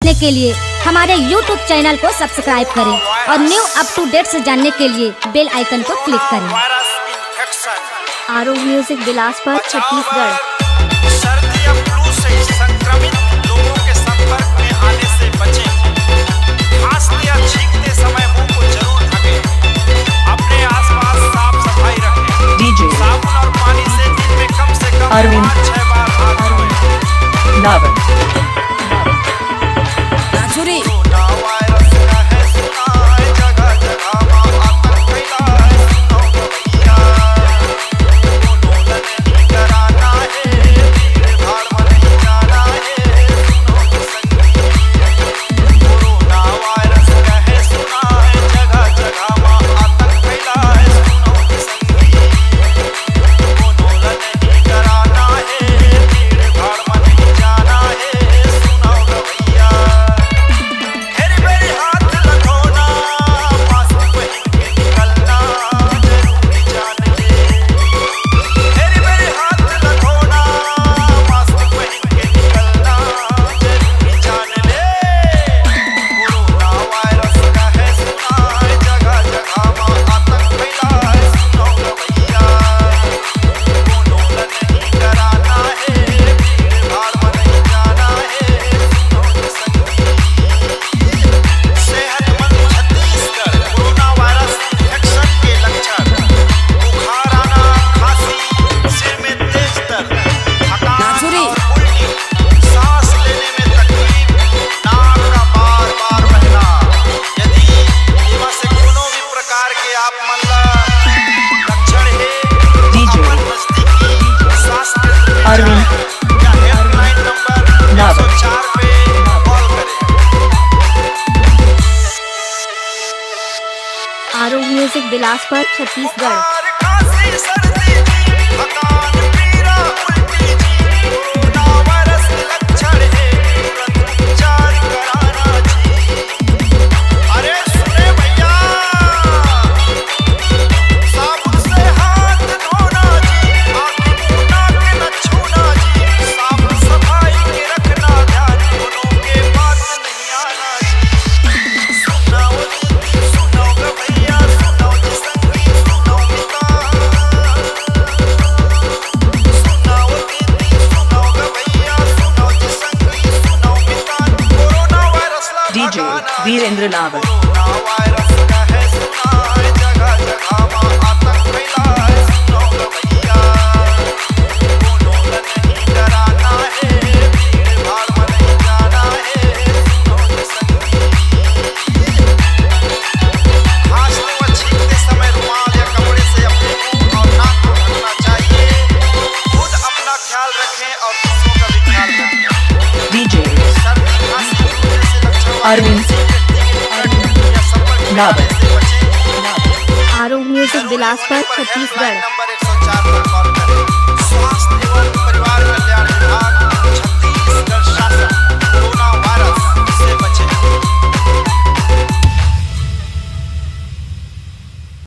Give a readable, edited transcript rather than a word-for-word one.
देखने के लिए हमारे YouTube चैनल को सब्सक्राइब करें और न्यू अप टू डेट से जानने के लिए बेल आइकन को क्लिक करें। आरोह म्यूजिक बिलासपुर छत्तीसगढ़। सर्दी या फ्लू से संक्रमित लोगों के संपर्क में आने से बचें। खांसते या छींकते समय मुंह को जरूर ढकें। अपने आसपास साफ सफाई रखें। साबुन और पानी से दिन में कम से कम 5-6 बार हाथ धोएं। आरोह म्यूजिक बिलासपुर छत्तीसगढ़। वीरेंद्र नावल। अरविंद आरोह म्यूजिक बिलासपुर छत्तीसगढ़। नंबर 104 पर कॉल करें। स्वास्थ्य